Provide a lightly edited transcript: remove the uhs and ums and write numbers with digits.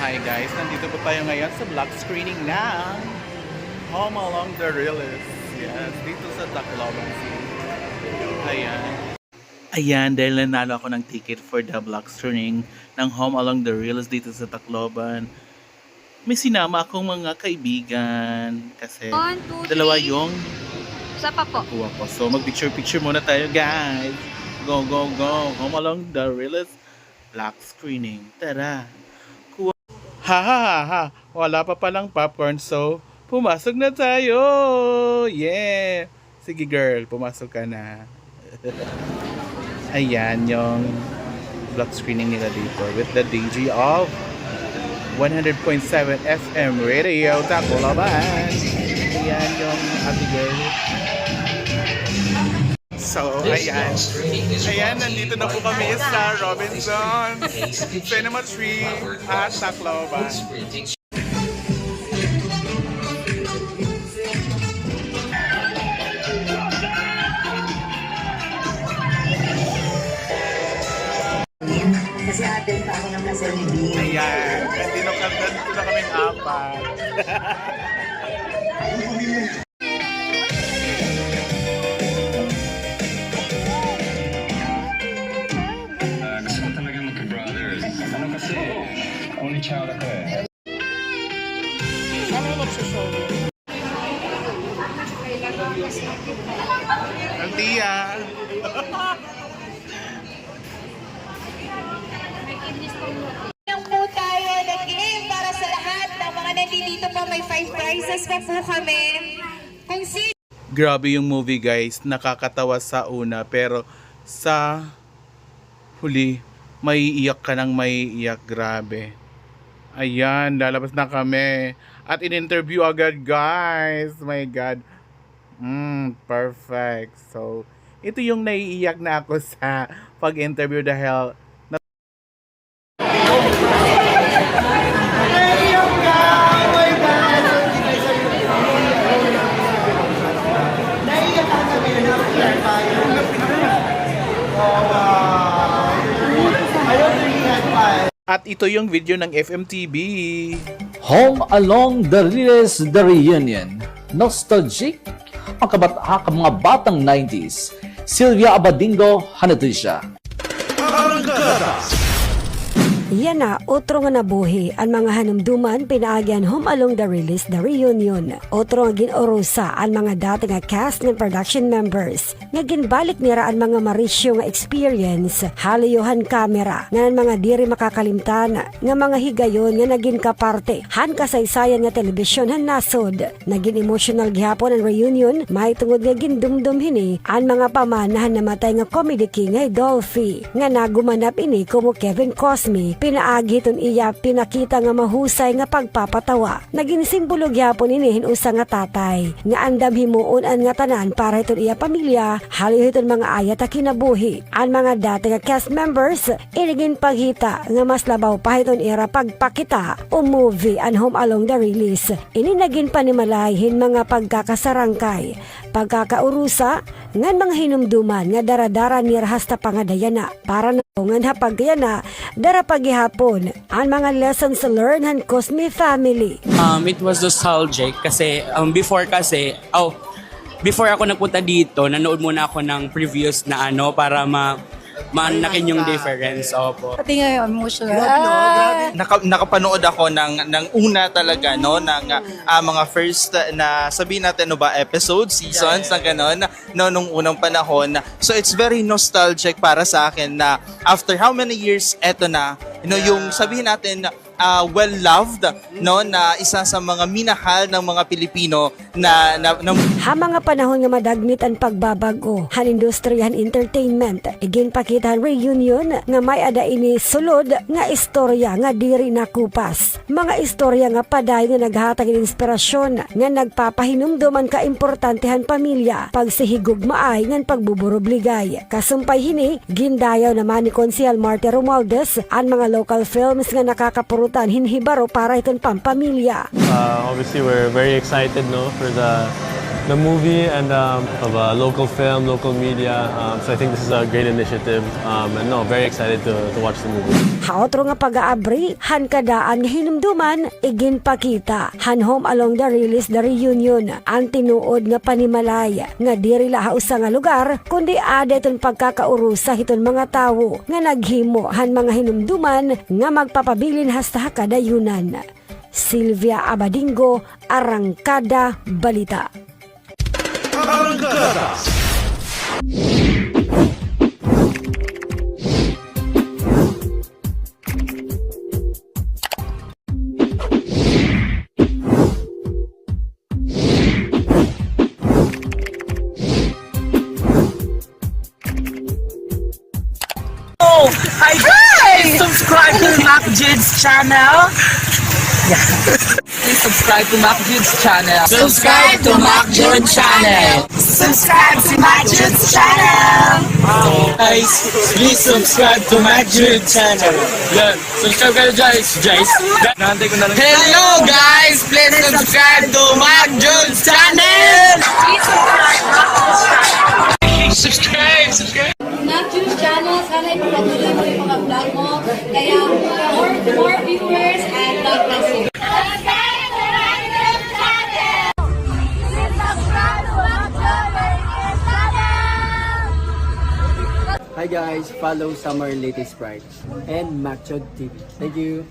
Hi guys, nandito po tayo ngayon sa vlog screening ng Home Along the Realist. Yes, dito sa Tacloban. Ayan. Ayan, dahil nanalo ako ng ticket for the vlog screening ng Home Along the Realist dito sa Tacloban. May sinama akong mga kaibigan kasi 1, 2, 3. dalawa yung Isa pa po. kuha ko. So mag-picture-picture muna tayo guys. Go, go, go. Home Along the Realist vlog screening. Tara. Ha ha ha ha, wala pa palang popcorn so pumasok na tayo! Yeah! Sige girl, pumasok ka na. Ayan yung vlog screening nila dito with the DJ of 100.7 FM Radio Tacloban. Ayan yung ate girl. So, ayan. Ayan, nandito na po kami sa Robinson Cinema Tree at Tacloban. Kasi atin pa ako ng kasalibin. Ayan, nandito na kami apat. Gusto ko talaga magka-brothers. Ano kasi, only child ako eh. Sana nagsushow. Ang tiya. Lang po tayo nag-game para sa lahat ng mga nandito po. May 5 prizes pa po kami. Kung sino Grabe yung movie guys, nakakatawa sa una pero sa huli may iyak ka ng may iyak, grabe. Ayan, lalabas na kami at in-interview agad guys. My God. Perfect. So, ito yung naiiyak na ako sa pag-interview dahil at ito yung video ng FMTV. Home Along the Realist the Reunion. Nostalgic ang mga batang 90s. Sylvia Abadingo, Hanatisha. Yan na, otro nga nabuhi ang mga hanumduman pinaagyan Home Along the Realist the Reunion. Otro nga ginurusa ang mga dati nga cast ng production members. Nga ginbalik nira ang mga marisyo nga experience, haliyuhan kamera, nga mga diri makakalimtan, nga mga higayon nga naging kaparte, han kasaysayan nga telebisyon han nasod. Naging emotional gihapon ang reunion, may tungod nga gindumdum hini ang mga pamanahan namatay nga comedy king nga Dolphy. Nga nagumanap ini como Kevin Cosme, pinaagi ton iya pinakita nga mahusay nga pagpapatawa. Naging simbolo gyapon ini hinusa nga tatay nga andam himuon an nga tanan para iton iya pamilya, haliw iton mga ayat a kinabuhi. Ang mga dati nga cast members inigin paghita nga mas labaw pa iton era pagpakita o movie an Home Along the Realist. Ini naging panimalayhin mga pagkakasarangkay, pagkakaurusa ngan mga hinumduman nga daradara ni rahasta pangadayana para na ngan hapagayana dara paghihapon ang mga lessons learned han Cosme family. It was nostalgic kasi before ako nagpunta dito, nanood muna ako ng previous na para manakin yung difference. Opo. Pati nga yung emotional. Nakapanood ako ng una talaga no ng mga first na sabihin natin episodes, seasons na gano'n no nung unang panahon. So it's very nostalgic para sa akin na after how many years eto na yung sabihin natin well loved no na isa sa mga minahal ng mga Pilipino na Ha mga panahon nga madagmit ang pagbabago han industriyan entertainment, igin pakita reunion nga may ada ini sulod nga istorya nga diri nakupas. Mga istorya nga paday nga naghatag ng inspirasyon nga nagpapahinumdum ang kaimportantehan pamilya, pagsihigog maay ngan pagbuburobligay. Kasumpay hini gindayaw naman ni Konsehal Marte Romualdez ang mga local films nga nakakapurutan hinhibaro para iton pampamilya. Obviously, we're very excited, no, for the the movie and of local film, local media. So I think this is a great initiative. And no, very excited to watch the movie. Haotro nga pag-aabri, han kadaan nga hinumduman, igin pakita. Han Home Along the Release the Reunion, ang tinuod nga panimalay, nga diri lahaw sa nga lugar, kundi ada iton pagkakaurusa hiton mga tawo, nga naghimo han mga hinumduman, nga magpapabilin hasta kadayunan. Sylvia Abadingo, Arangkada Balita. Hi guys! Subscribe to Mac Jids channel! Please subscribe to Mac Jids channel. Subscribe to Mac Jids channel. Subscribe to Mac Jids channel. Guys, please subscribe to Mac Jids channel. Yan, subscribe kayo guys. Hello guys, please subscribe to Mac Jids channel. Subscribe. Mac Juice Channel, sana ipapatuloy mo yung mga vlog mo. Kaya more viewers and God bless you. Hi guys, follow Summer Latest Sprite and Macchod TV. Thank you.